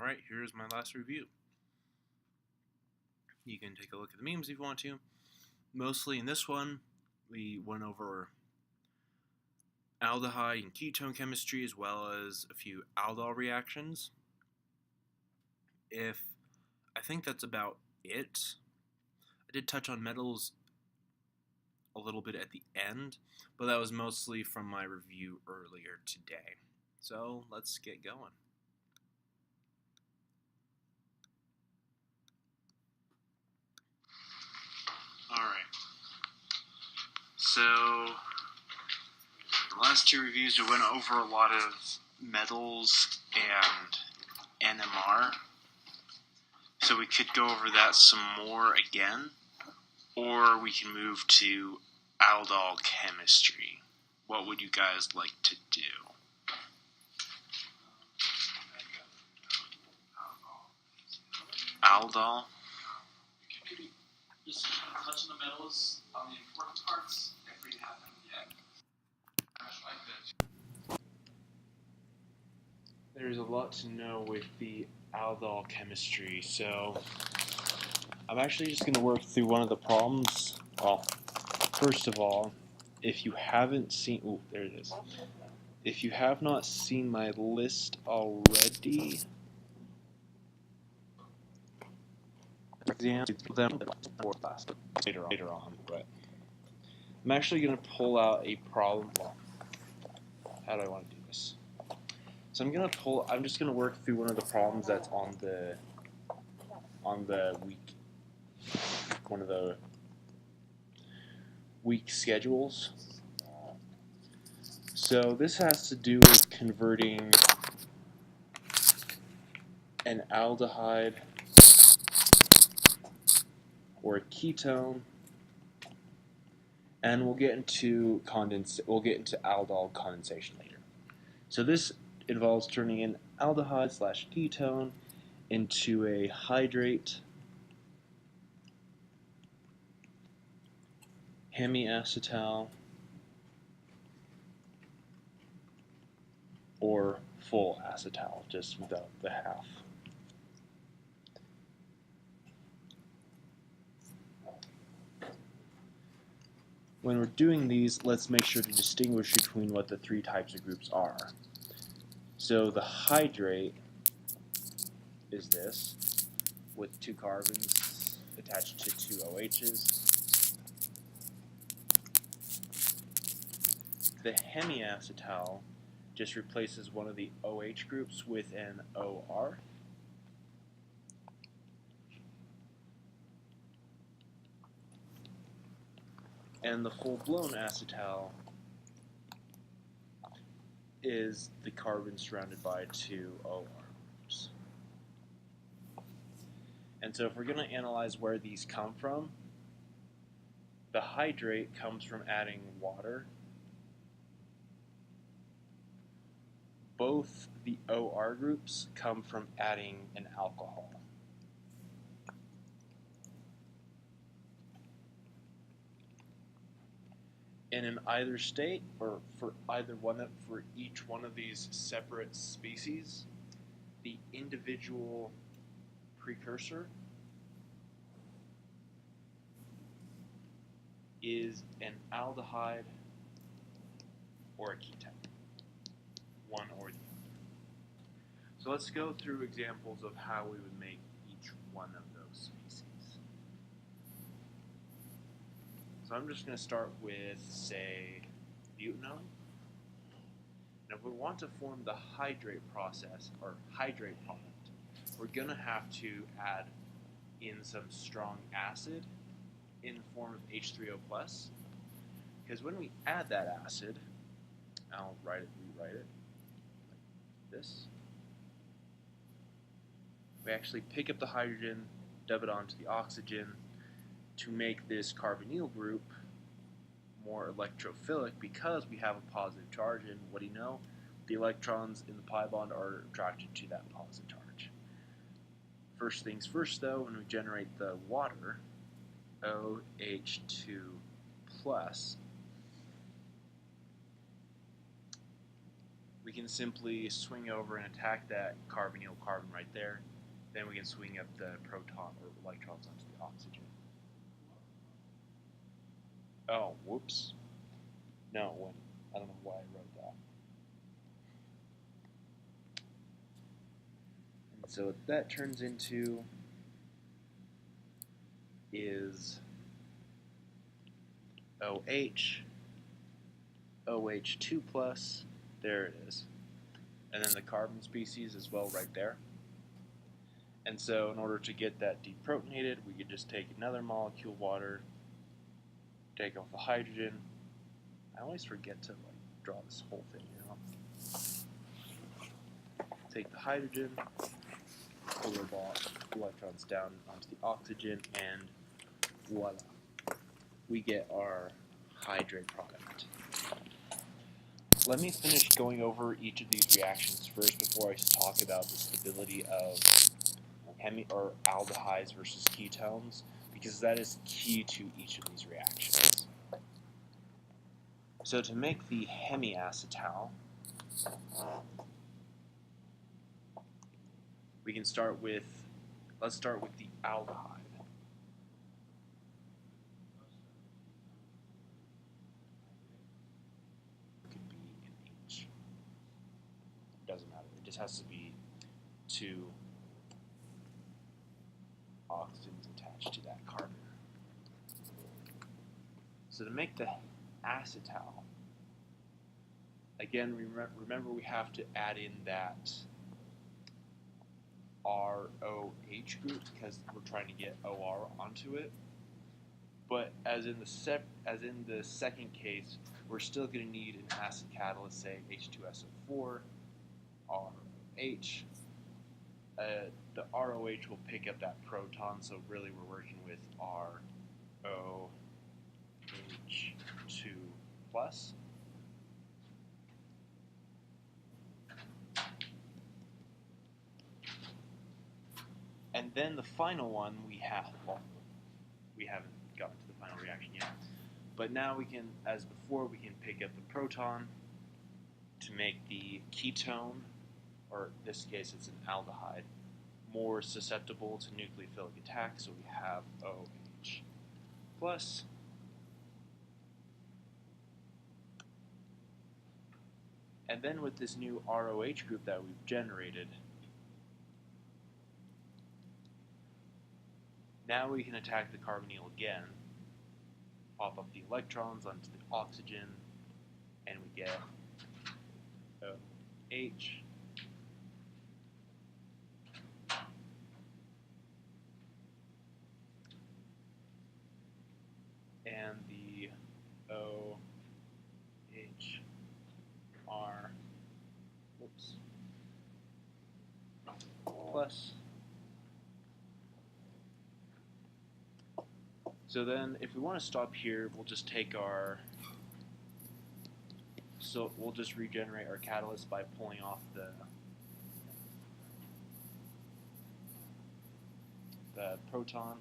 Alright, here's my last review. You can take a look at the memes if you want to. Mostly in this one, we went over aldehyde and ketone chemistry as well as a few aldol reactions. I think that's about it. I did touch on metals a little bit at the end, but that was mostly from my review earlier today. So let's get going. Alright, so the last two reviews we went over a lot of metals and NMR, so we could go over that some more again, or we can move to aldol chemistry. What would you guys like to do? Aldol? Just touch on the metals, on the important parts, if we have them yet. There's a lot to know with the aldol chemistry, so I'm actually just going to work through one of the problems. Well, first of all, if you haven't seen, there it is. If you have not seen my list already, them later on, but I'm actually going to pull out a problem. Well, how do I want to do this? So I'm just going to work through one of the problems that's on the one of the week schedules. So this has to do with converting an aldehyde or a ketone, and we'll get into aldol condensation later. So this involves turning an aldehyde / ketone into a hydrate, hemiacetal, or full acetal, just without the half. When we're doing these, let's make sure to distinguish between what the three types of groups are. So the hydrate is this, with 2 carbons attached to 2 OHs. The hemiacetal just replaces one of the OH groups with an OR. And the full-blown acetal is the carbon surrounded by 2 OR groups. And so if we're going to analyze where these come from, the hydrate comes from adding water. Both the OR groups come from adding an alcohol. And in either state, or for each one of these separate species, the individual precursor is an aldehyde or a ketone, one or the other. So let's go through examples of how we would make each one of those species. So I'm just going to start with, say, butanone. And if we want to form the hydrate process, or hydrate product, we're going to have to add in some strong acid in the form of H3O+. Because when we add that acid, I'll rewrite it like this. We actually pick up the hydrogen, dub it onto the oxygen, to make this carbonyl group more electrophilic because we have a positive charge, and what do you know? The electrons in the pi bond are attracted to that positive charge. First things first though, when we generate the water, OH2+, we can simply swing over and attack that carbonyl carbon right there. Then we can swing up the proton or electrons onto the oxygen. Oh, whoops. No, I don't know why I wrote that. And so what that turns into is OH, OH2 plus, there it is. And then the carbon species as well right there. And so in order to get that deprotonated, we could just take another molecule of water, take off the hydrogen. I always forget to draw this whole thing, Take the hydrogen, pull the electrons down onto the oxygen, and voila. We get our hydrate product. Let me finish going over each of these reactions first before I talk about the stability of aldehydes versus ketones, because that is key to each of these reactions. So to make the hemiacetal, we can start with, let's start with the aldehyde. It could be an H. Doesn't matter. It just has to be two oxygens attached to that carbon. So to make the acetal, again, remember we have to add in that ROH group because we're trying to get OR onto it. But as in the second case, we're still going to need an acid catalyst, say H2SO4, ROH. The ROH will pick up that proton, so really we're working with ROH2 plus. And then the final one we haven't gotten to the final reaction yet. But now we can, as before, we can pick up the proton to make the ketone, or in this case it's an aldehyde, more susceptible to nucleophilic attack, so we have OH plus. And then with this new ROH group that we've generated, now we can attack the carbonyl again, pop up the electrons onto the oxygen, and we get OH. And the OHR, plus. So then if we want to stop here, we'll just take we'll just regenerate our catalyst by pulling off the proton,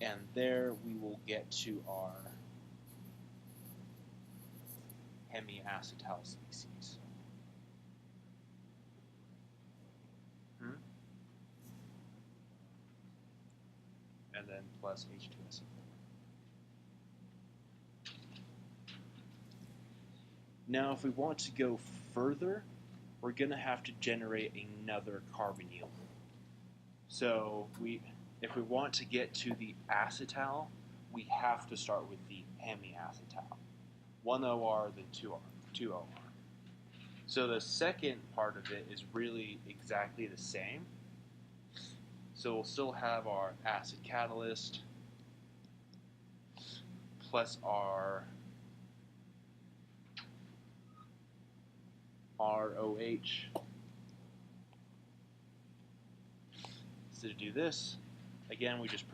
and there we will get to our hemiacetal species. And then plus H2SO4. Now, if we want to go further, we're going to have to generate another carbonyl. So if we want to get to the acetal, we have to start with the hemiacetal. 1 OR, then 2 OR. So the second part of it is really exactly the same. So we'll still have our acid catalyst plus our ROH. So to do this, again, we just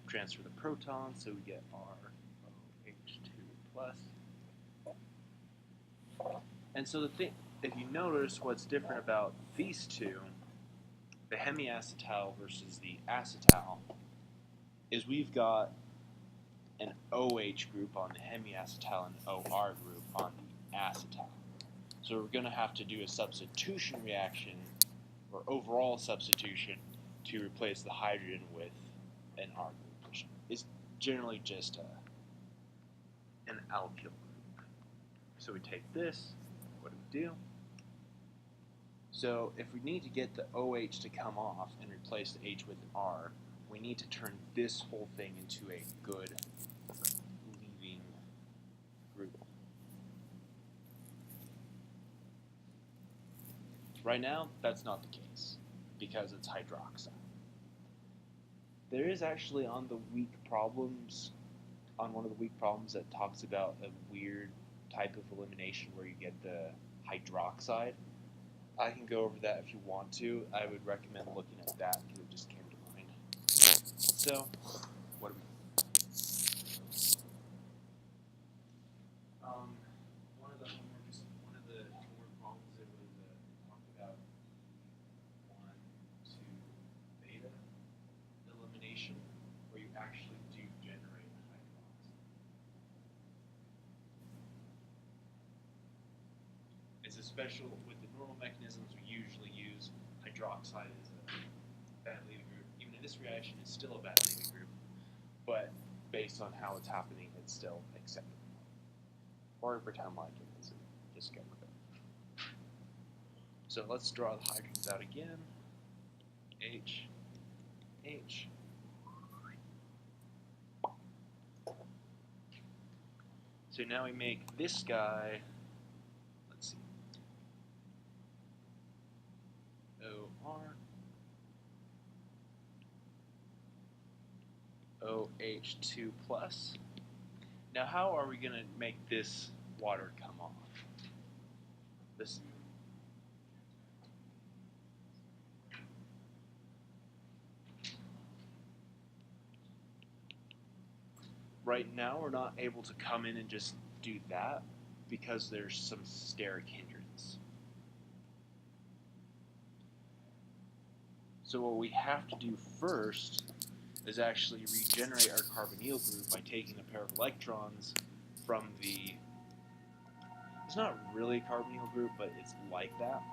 transfer the proton, so we get ROH2 plus. And so if you notice what's different about these two, the hemiacetal versus the acetal, is we've got an OH group on the hemiacetal and OR group on the acetal. So we're going to have to do a substitution reaction, or overall substitution, to replace the hydrogen with an R group, which is generally just an alkyl group. So we take this, what do we do? So if we need to get the OH to come off and replace the H with an R, we need to turn this whole thing into a good leaving group. Right now, that's not the case, because it's hydroxide. There is actually on the weak problems, on one of the weak problems that talks about a weird type of elimination where you get the hydroxide. I can go over that if you want to. I would recommend looking at that because it just came to mind. So, what do we one of the homework problems it was talked about 1, 2 beta elimination, where you actually do generate hydroxide. It's a special with the normal mechanisms we usually use. Hydroxide is a bad leaving group. Even in this reaction, it's still a bad leaving group, but based on how it's happening, it's still acceptable. Or pretend like it is and just go with it. So let's draw the hydrogens out again. H, H. So now we make this guy, let's see, OR, OH2 plus. Now how are we going to make this water come off? This. Right now we're not able to come in and just do that because there's some steric hindrance. So what we have to do first is actually regenerate our carbonyl group by taking a pair of electrons from the, it's not really a carbonyl group, but it's like that.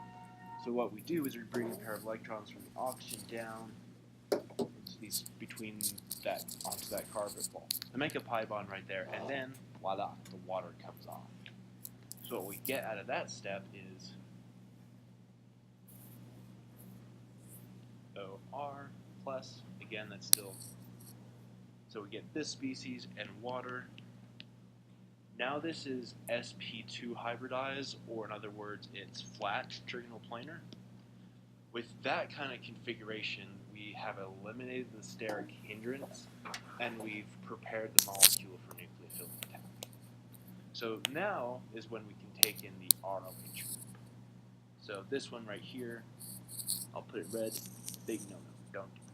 So what we do is we bring a pair of electrons from the oxygen down these between that onto that carbon ball. I make a pi bond right there, and then voila, the water comes off. So what we get out of that step is OR plus, again that's still, so we get this species and water. Now this is sp2 hybridized, or in other words, it's flat trigonal planar. With that kind of configuration, we have eliminated the steric hindrance, and we've prepared the molecule for nucleophilic attack. So now is when we can take in the ROH group. So this one right here, I'll put it red, big no-no, don't do that.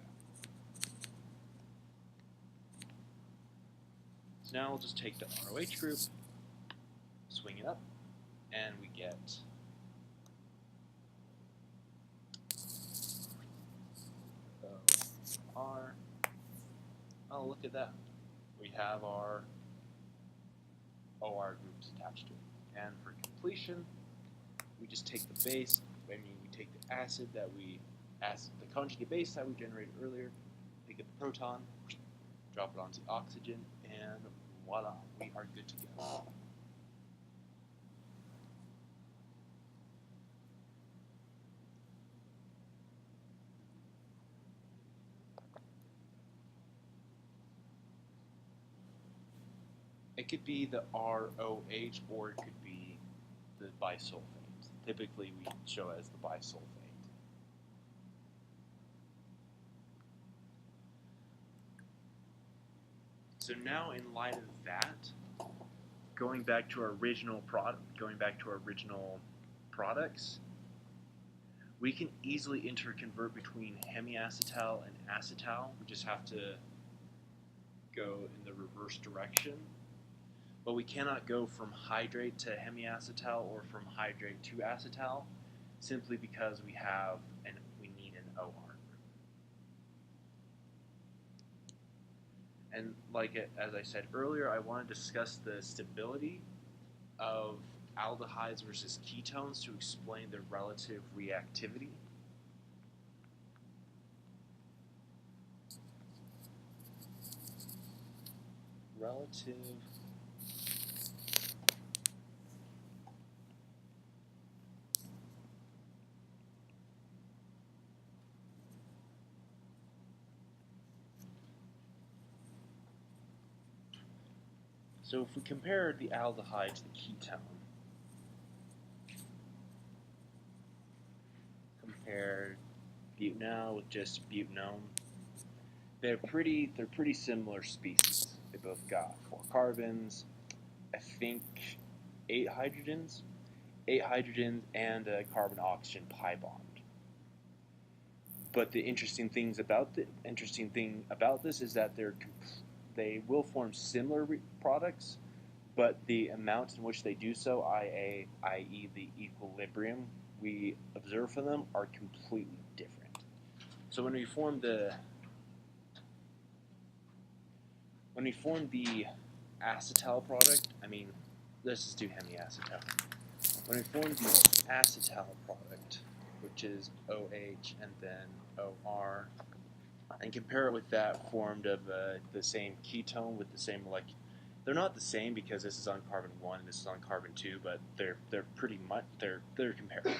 So now we'll just take the ROH group, swing it up, and we get OR. Oh, look at that. We have our OR groups attached to it. And for completion, we just take the base, we take the the conjugate base that we generated earlier, pick up the proton, drop it onto the oxygen, and voila, we are good to go. It could be the ROH, or it could be the bisulfate. Typically, we show it as the bisulfate. So now, in light of that, going back to our original products, we can easily interconvert between hemiacetal and acetal. We just have to go in the reverse direction. But we cannot go from hydrate to hemiacetal or from hydrate to acetal, simply because we need an OR group. And as I said earlier, I want to discuss the stability of aldehydes versus ketones to explain their relative reactivity. Relative So if we compare the aldehyde to the ketone, compare butanol with just butanone, they're pretty similar species. They both got 4 carbons, I think 8 hydrogens, and a carbon-oxygen pi bond. But the interesting thing about this is that they will form similar products, but the amount in which they do so, i.e. the equilibrium we observe from them, are completely different. So when we form the acetal product, let's just do hemiacetal. When we form the acetal product, which is OH and then OR, and compare it with that formed of the same ketone with the same they're not the same because this is on carbon 1 and this is on carbon 2, but they're pretty much they're comparable.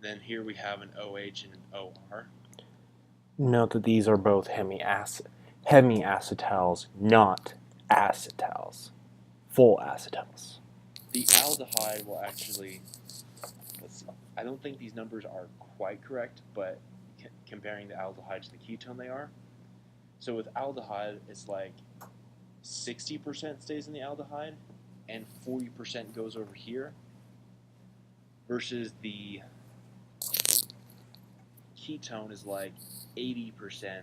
Then here we have an OH and an OR. Note that these are both hemiacetals, not acetals, full acetals. The aldehyde will actually, let's see, I don't think these numbers are quite correct, but comparing the aldehyde to the ketone they are. So with aldehyde, it's like 60% stays in the aldehyde and 40% goes over here, versus the ketone is like 80%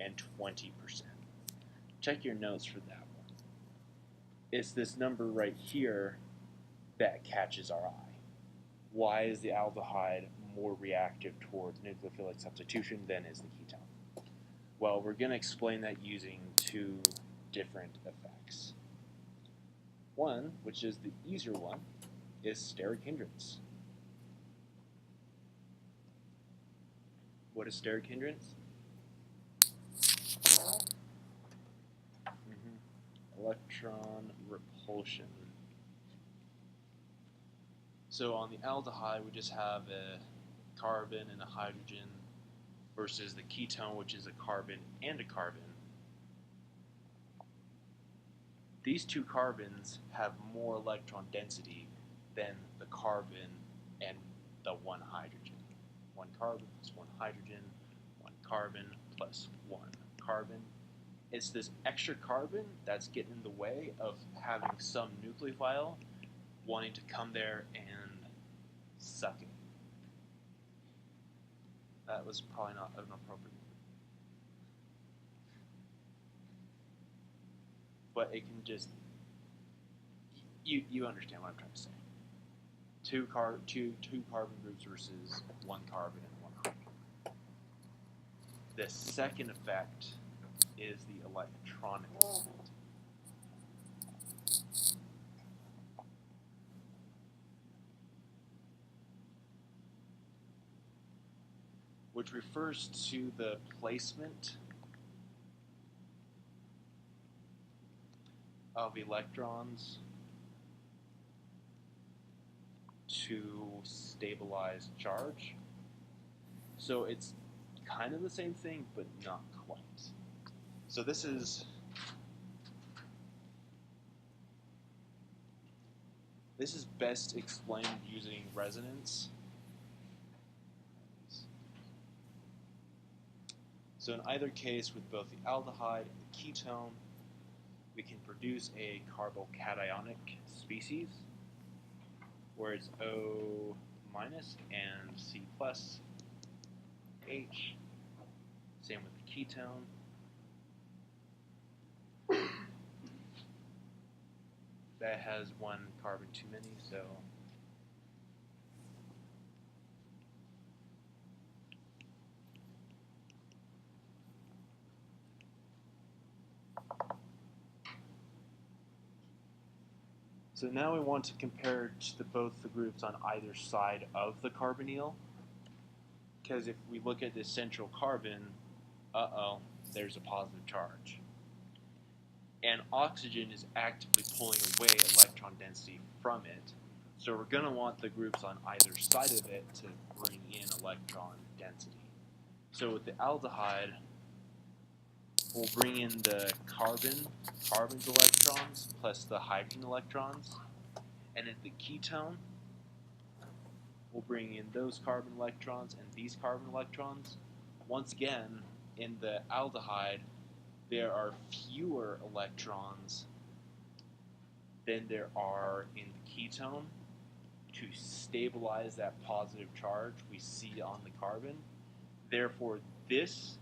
and 20%. Check your notes for that one. It's this number right here that catches our eye. Why is the aldehyde more reactive towards nucleophilic substitution than is the ketone? Well, we're going to explain that using 2 different effects. One, which is the easier one, is steric hindrance. What is steric hindrance? Electron repulsion. So on the aldehyde, we just have a carbon and a hydrogen, versus the ketone, which is a carbon and a carbon. These 2 carbons have more electron density than the carbon and the 1 hydrogen. 1 carbon plus 1 hydrogen, 1 carbon plus 1 carbon. It's this extra carbon that's getting in the way of having some nucleophile wanting to come there and suck it. That was probably not an appropriate word. But it can just, you understand what I'm trying to say. 2 carbon groups versus 1 carbon and 1 hydrogen. The second effect is the electronic effect. Which refers to the placement of electrons to stabilize charge. So it's kind of the same thing, but not quite. So this is best explained using resonance. So in either case, with both the aldehyde and the ketone, we can produce a carbocationic species, where it's O minus and C plus H. Same with the ketone. That has 1 carbon too many, so So now we want to compare both the groups on either side of the carbonyl. Because if we look at this central carbon, there's a positive charge. And oxygen is actively pulling away electron density from it. So we're going to want the groups on either side of it to bring in electron density. So with the aldehyde, we'll bring in the carbon's electrons plus the hydrogen electrons. And in the ketone, we'll bring in those carbon electrons and these carbon electrons. Once again, in the aldehyde, there are fewer electrons than there are in the ketone to stabilize that positive charge we see on the carbon. Therefore, this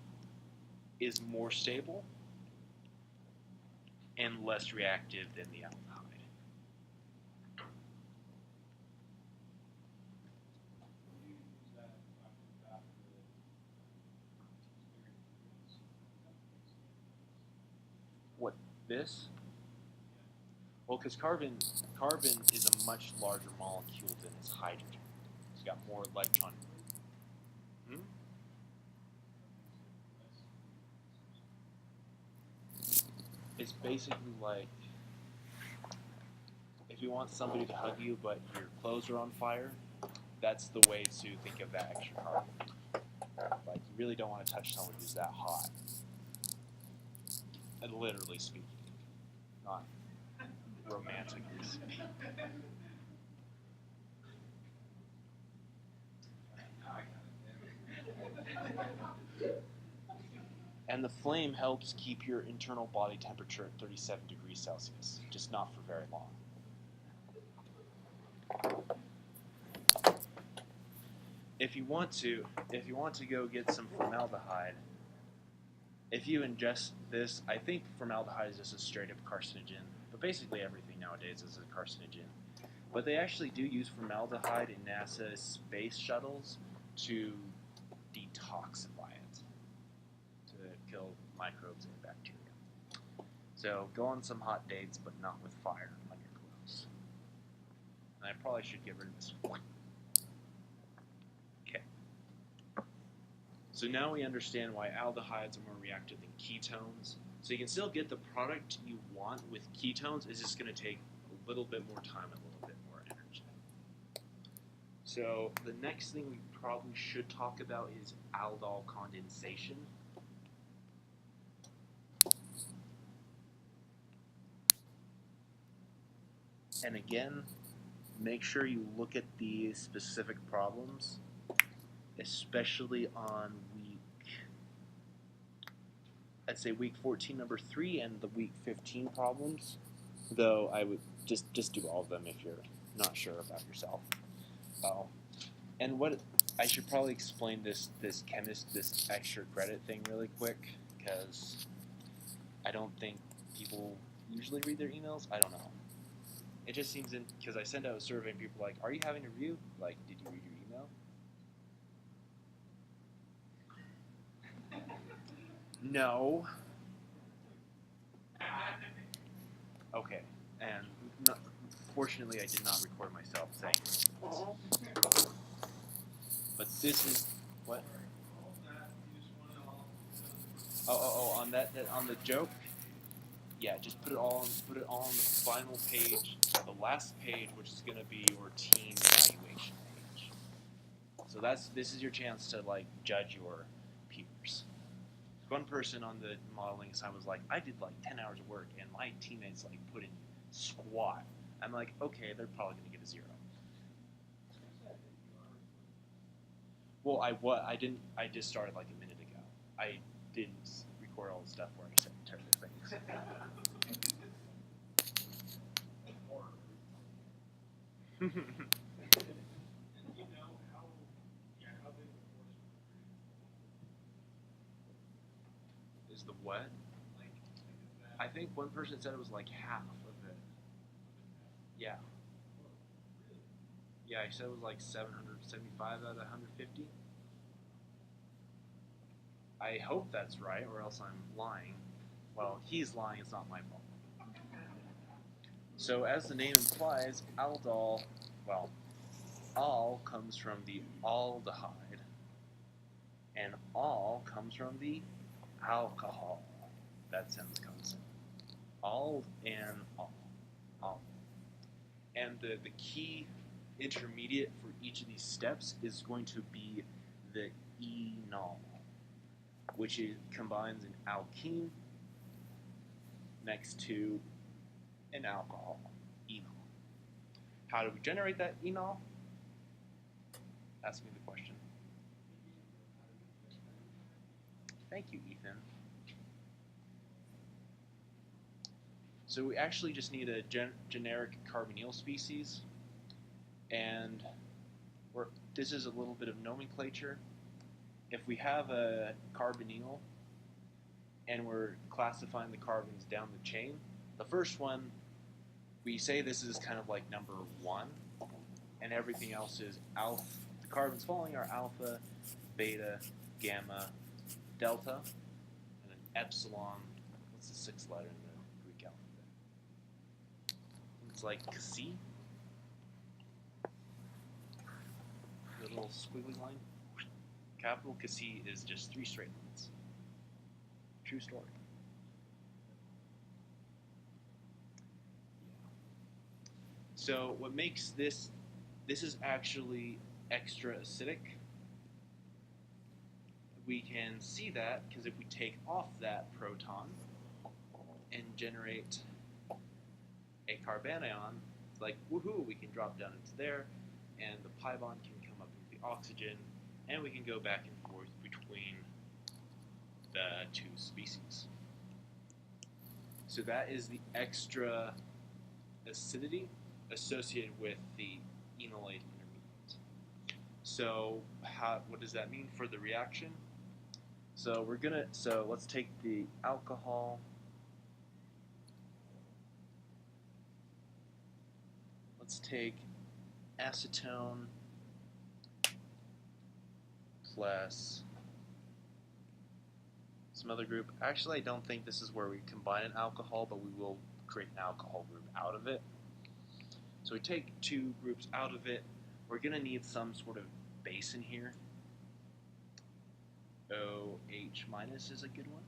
is more stable and less reactive than the aldehyde. What, this? Well, because carbon is a much larger molecule than its hydrogen. It's got more electron. It's basically like if you want somebody to hug you but your clothes are on fire, that's the way to think of that extra carbon. Like, you really don't want to touch someone who's that hot. And literally speaking, not romantically speaking. And the flame helps keep your internal body temperature at 37 degrees Celsius, just not for very long. If you want to go get some formaldehyde, if you ingest this, I think formaldehyde is just a straight up carcinogen, but basically everything nowadays is a carcinogen. But they actually do use formaldehyde in NASA's space shuttles to detoxify it, to kill microbes and bacteria. So go on some hot dates, but not with fire on your clothes. And I probably should get rid of this. Okay. So now we understand why aldehydes are more reactive than ketones. So you can still get the product you want with ketones. It's just going to take a little bit more time and a little bit more energy. So the next thing we probably should talk about is aldol condensation. And again, make sure you look at these specific problems, especially on week 14, number 3, and the week 15 problems. Though I would just do all of them if you're not sure about yourself. And what I should probably explain this extra credit thing really quick, because I don't think people usually read their emails. I don't know. It just seems because I send out a survey and people are like, "Are you having a review? Like, did you read your email?" No. Okay, and fortunately I did not record myself saying this. But this is what? On on the joke. Yeah, just put it all on the final page, the last page, which is going to be your team evaluation page. So this is your chance to like judge your peers. One person on the modeling assignment was like, I did like 10 hours of work and my teammates like put in squat. I'm like, okay, they're probably going to get a 0. Well, I just started like a minute ago. I didn't record all the stuff where I said terrible things. Is the what? I think one person said it was like half of it. Yeah. Yeah, I said it was like 775 out of 150. I hope that's right, or else I'm lying. Well, he's lying, it's not my fault. So as the name implies, aldol, well, al comes from the aldehyde, and all comes from the alcohol. That sentence comes in. Ald and al. And the key intermediate for each of these steps is going to be the enol, which combines an alkene next to an alcohol, enol. How do we generate that enol? Ask me the question. Thank you, Ethan. So we actually just need a generic carbonyl species, and this is a little bit of nomenclature. If we have a carbonyl and we're classifying the carbons down the chain, the first one, we say this is kind of like number 1, and everything else is alpha. The carbons following are alpha, beta, gamma, delta, and then epsilon. What's the 6th letter in the Greek alphabet? It's like C. The little squiggly line. Capital Cassi is just 3 straight lines. True story. So what makes this is actually extra acidic. We can see that because if we take off that proton and generate a carbanion, it's like, woohoo, we can drop down into there, and the pi bond can come up into the oxygen, and we can go back and forth between the 2 species. So that is the extra acidity associated with the enolate intermediate. So what does that mean for the reaction? So let's take the alcohol. Let's take acetone plus some other group. Actually, I don't think this is where we combine an alcohol, but we will create an alcohol group out of it. So we take 2 groups out of it. We're going to need some sort of base in here. OH minus is a good one.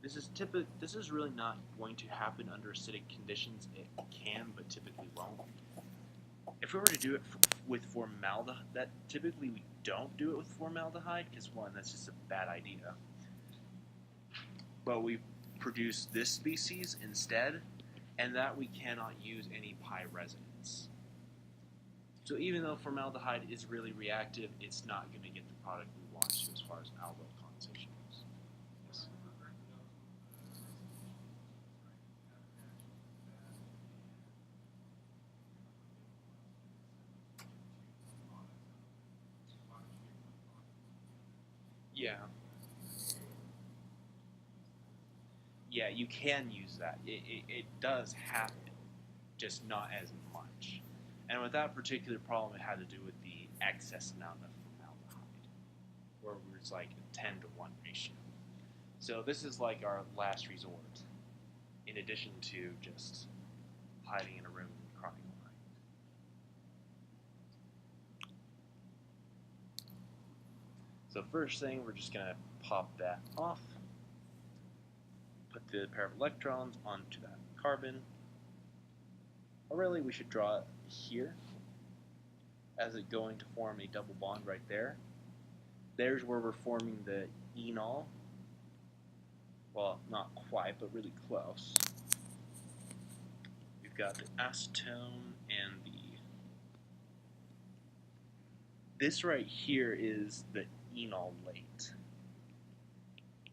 This is really not going to happen under acidic conditions. It can, but typically won't. If we were to do it with formaldehyde, that typically we don't do it with formaldehyde because, one, that's just a bad idea. But we produce this species instead, and that we cannot use any pi resonance. So even though formaldehyde is really reactive, it's not going to get the product we want to as far as aldol condensation goes. Yes. Yeah. Yeah, you can use that. It does happen, just not as much. And with that particular problem, it had to do with the excess amount of formaldehyde, where it was like a 10 to 1 ratio. So this is like our last resort, in addition to just hiding in a room and crying all night. So first thing, we're just going to pop that off, put the pair of electrons onto that carbon. Or really, we should draw it here as it going to form a double bond right there. There's where we're forming the enol. Well, not quite, but really close. We've got the acetone and this right here is the enol late.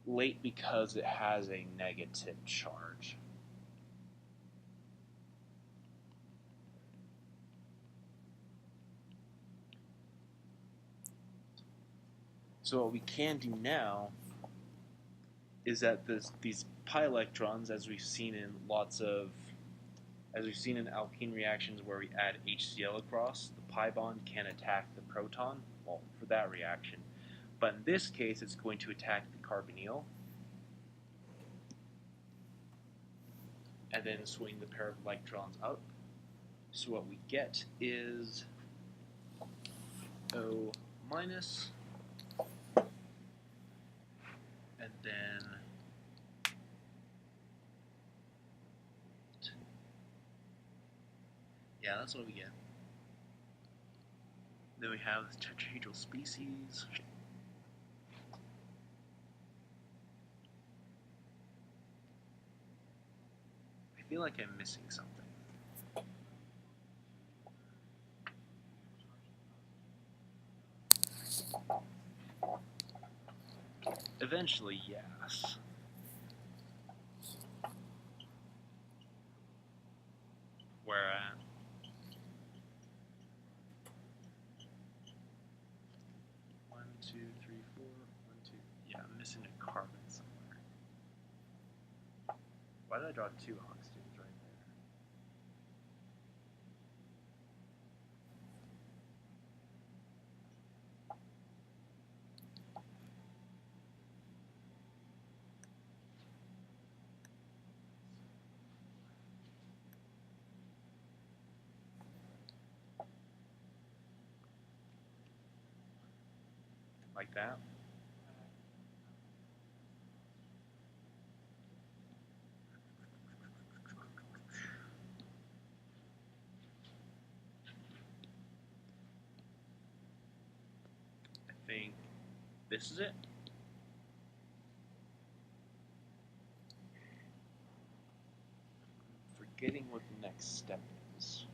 Late because it has a negative charge. So what we can do now is that these pi electrons, as we've seen in alkene reactions where we add HCl across, the pi bond can attack the proton, well, for that reaction. But in this case, it's going to attack the carbonyl. and then swing the pair of electrons up. So what we get is O minus, and then yeah, that's what we get. Then we have the tetrahedral species. I feel like I'm missing something. Eventually, yes. Where at? One, two, three, four. 1, 2. Yeah, I'm missing a carbon somewhere. Why did I draw 2 oxygens right there? Like that. I think this is it. Forgetting what the next step is.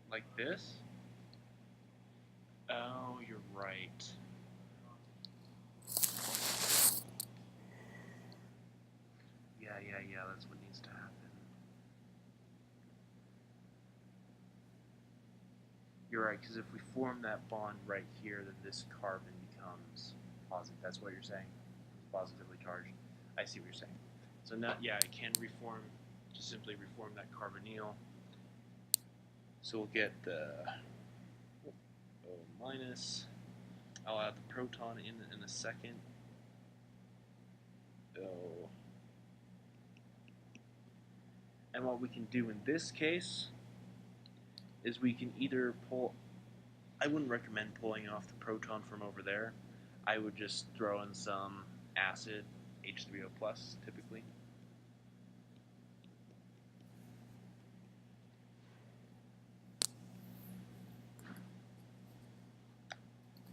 Like this? Oh, you're right. Yeah, that's what needs to happen. You're right, because if we form that bond right here, then this carbon becomes positive. That's what you're saying? It's positively charged. I see what you're saying. So now, yeah, it can reform, just simply reform that carbonyl. So we'll get the O minus. I'll add the proton in a second. O. And what we can do in this case is we can either pull, I wouldn't recommend pulling off the proton from over there. I would just throw in some acid, H3O plus typically.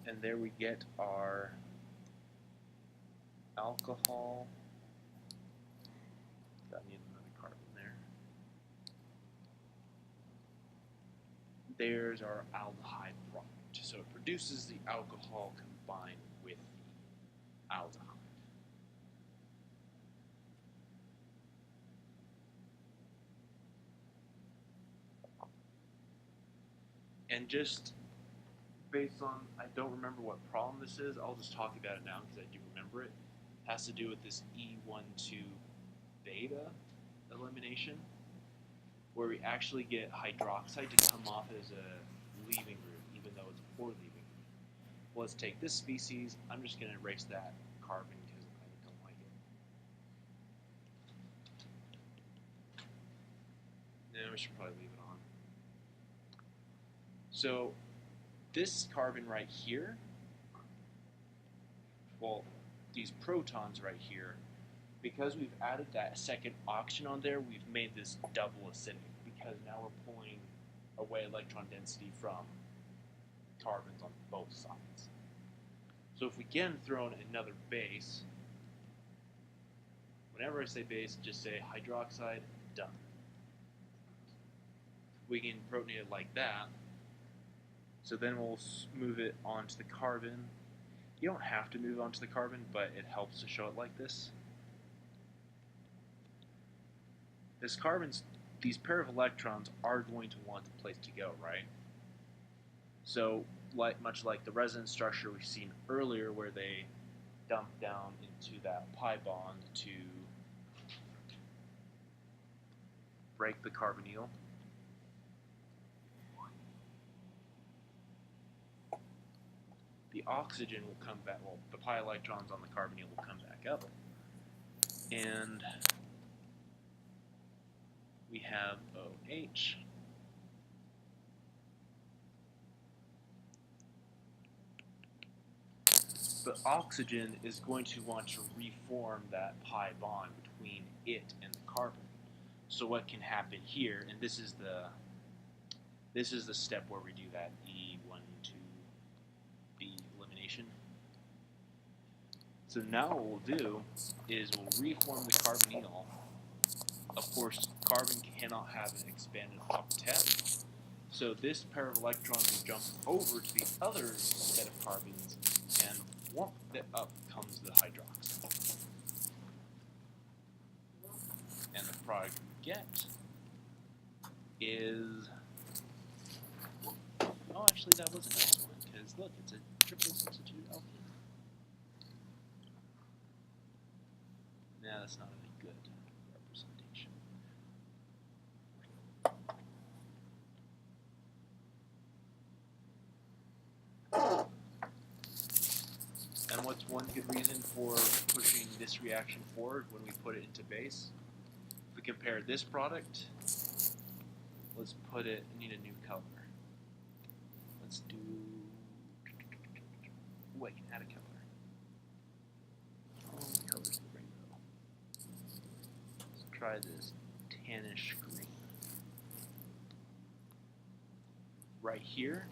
And there we get our alcohol. I need another carbon there. There's our aldehyde product. So it produces the alcohol combined with the aldehyde. And just based on, I don't remember what problem this is, I'll just talk about it now because I do remember it. It has to do with this E12 beta elimination, where we actually get hydroxide to come off as a leaving group, even though it's a poor leaving group. Well, let's take this species. I'm just going to erase that carbon because I don't like it. No, we should probably leave it on. So this carbon right here, well, these protons right here, because we've added that second oxygen on there, we've made this double acidic because now we're pulling away electron density from carbons on both sides. So if we again throw in another base, whenever I say base, just say hydroxide, done. We can protonate it like that. So then we'll move it onto the carbon. You don't have to move onto the carbon, but it helps to show it like this. This carbon's these pair of electrons are going to want a place to go, right? So, much like the resonance structure we've seen earlier, where they dump down into that pi bond to break the carbonyl. The oxygen will come back, well, the pi electrons on the carbonyl will come back up. And we have OH. But oxygen is going to want to reform that pi bond between it and the carbon. So what can happen here, and this is the step where we do that E12B elimination. So now what we'll do is we'll reform the carbonyl. Of course, carbon cannot have an expanded octet. So this pair of electrons will jump over to the other set of carbons, and whoop, up comes the hydroxide. And the product we get is, oh, actually that was a nice one, because look, it's a triple substitute alkene. Nah, that's not a good representation. And what's one good reason for pushing this reaction forward when we put it into base? If we compare this product, let's put it, I need a new color. Let's do, oh, I can add a color. Oh, the color's the rainbow. Let's try this tannish green. Right here,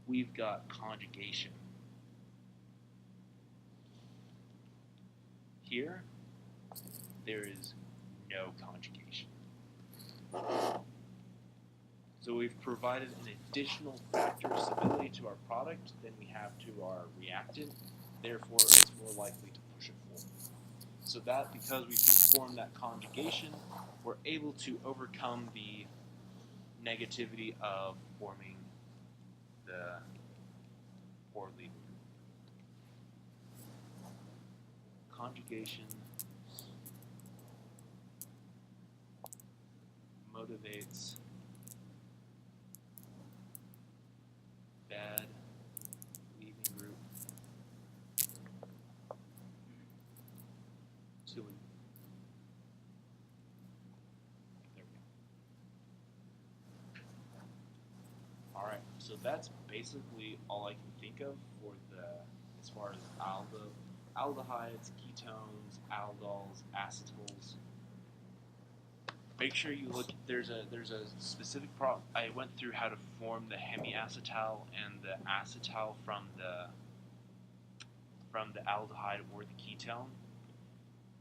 we've got conjugation. Here, there is no conjugation. So we've provided an additional factor of stability to our product than we have to our reactant. Therefore, it's more likely to push it forward. So that, because we performed that conjugation, we're able to overcome the negativity of forming the poorly conjugation motivates bad leaving group to an, there we go. Alright, so that's basically all I can think of for the, as far as aldehydes, ketones, aldols, acetals. Make sure you look. There's a specific I went through how to form the hemiacetal and the acetal from the aldehyde or the ketone.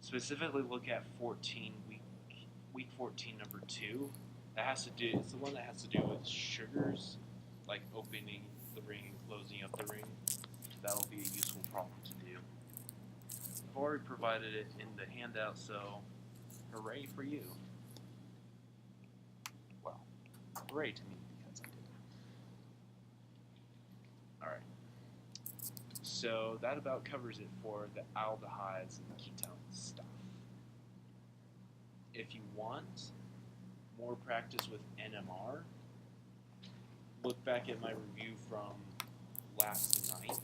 Specifically, look at 14 week 14 number 2. That has to do. It's the one that has to do with sugars, like opening the ring and closing up the ring. That'll be a useful problem to do. I've already provided it in the handout, so hooray for you. Well, hooray to me because I did it. Alright. So that about covers it for the aldehydes and the ketone stuff. If you want more practice with NMR, look back at my review from last night.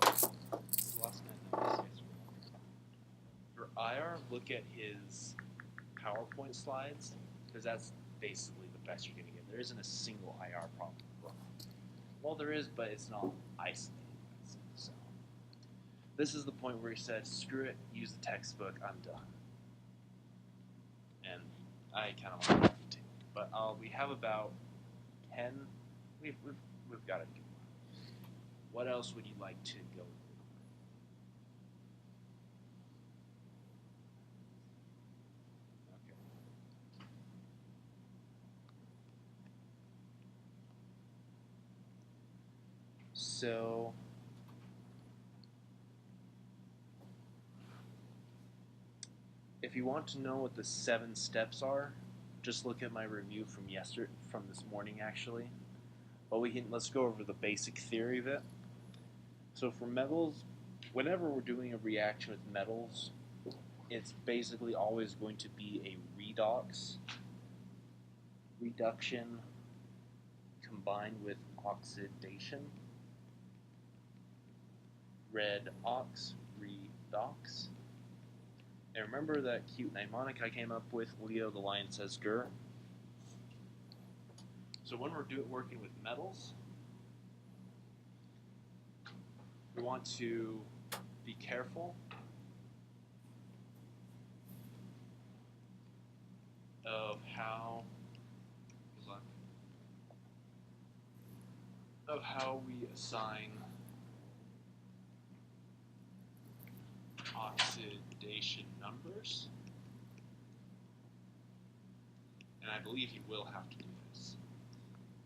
Last night? No, yesterday. For IR, look at his PowerPoint slides, because that's basically the best you're going to get. There isn't a single IR problem. Well, there is, but it's not isolated. So this is the point where he said, screw it, use the textbook, I'm done. And I kind of want to take it. But we have about 10, we've got a good one. What else would you like to go over? So if you want to know what the 7 steps are just look at my review from this morning actually. But let's go over the basic theory of it. So for metals, whenever we're doing a reaction with metals, it's basically always going to be a reduction combined with oxidation. Redox. And remember that cute mnemonic I came up with, Leo the lion says grr? So when we're working with metals, we want to be careful of how we assign oxidation numbers, and I believe you will have to do this.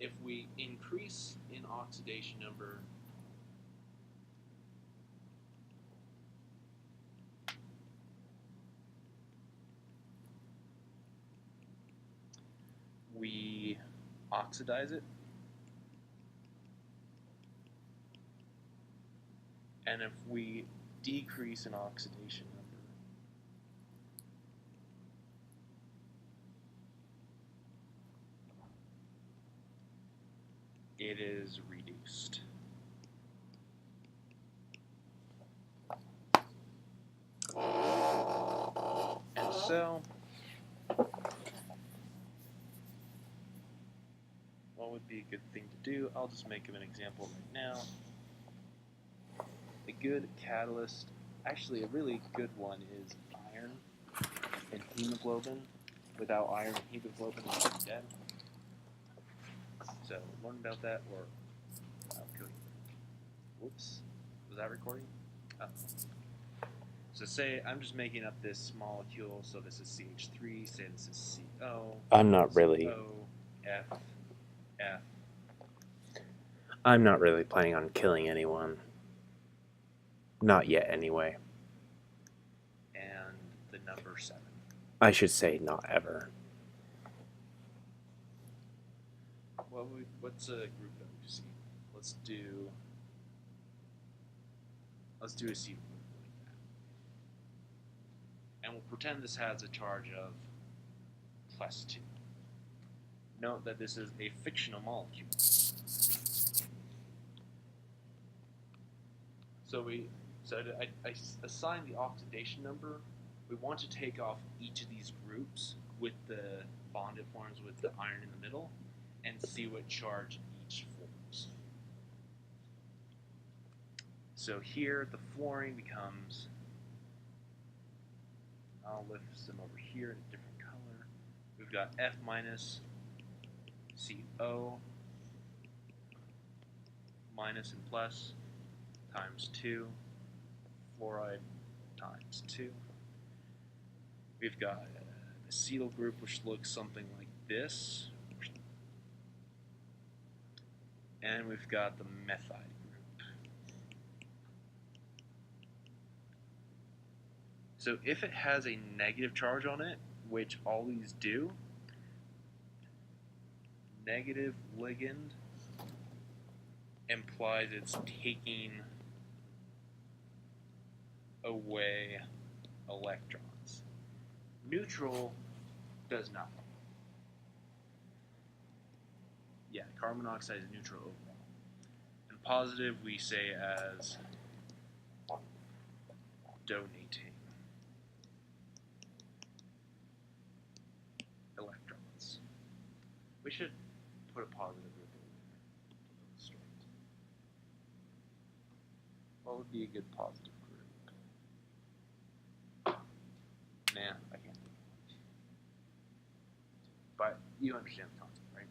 If we increase in oxidation number, we oxidize it, and if we decrease in oxidation number, it is reduced. And so, what would be a good thing to do? I'll just make an example right now. A good catalyst, actually a really good one, is iron and hemoglobin. Without iron and hemoglobin, we'd be dead. So learn about that, or whoops, was that recording? Oh. So say I'm just making up this molecule. So this is CH3. Say this is CO. I'm not really. CO, F, F. I'm not really planning on killing anyone. Not yet, anyway. And the number 7. I should say not ever. What's a group that we see? Let's do a C group like that. And we'll pretend this has a charge of +2. Note that this is a fictional molecule. So I assign the oxidation number. We want to take off each of these groups with the bond it forms with the iron in the middle and see what charge each forms. So here the fluorine becomes, I'll lift some over here in a different color. We've got F minus, CO, minus and plus, times 2, fluoride times 2. We've got an acetal group which looks something like this. And we've got the methide group. So if it has a negative charge on it, which all these do, negative ligand implies it's taking away electrons. Neutral does nothing. Yeah, carbon monoxide is neutral overall. And positive we say as donating electrons. We should put a positive group over there. Straight. What would be a good positive group? Man, I can't do it. But you understand the concept, right?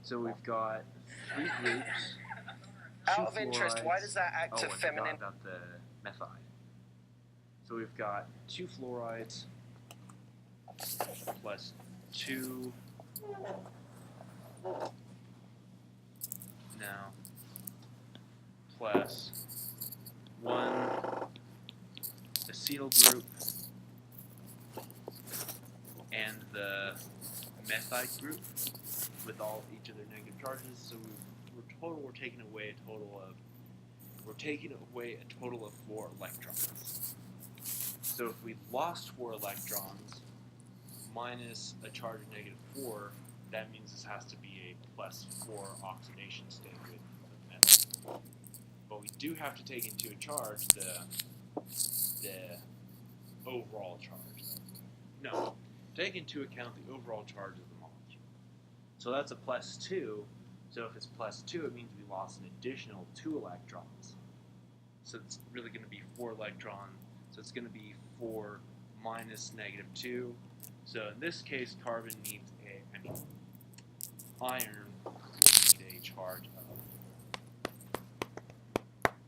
So we've got 3 groups. Out of interest, why does that act of feminine? I forgot about the methide. So we've got 2 fluorides plus 2 now plus 1 acetyl group and and the methite group with each of their negative charges. So we're taking away a total of 4 electrons. So if we lost 4 electrons minus a charge of -4, that means this has to be a +4 oxidation state with metal. But we do have to take into charge the overall charge. No, take into account the overall charge of the molecule. So that's a +2. So if it's +2, it means we lost an additional 2 electrons. So it's really going to be 4 electrons. So it's going to be 4 minus -2. So in this case, iron will need a charge of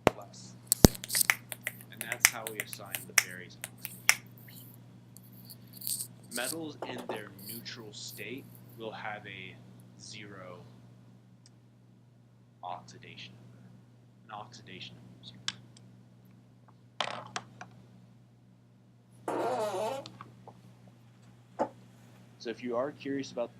+6. And that's how we assign the various oxidation numbers. Metals in their neutral state will have a 0 oxidation number. An oxidation number. So if you are curious about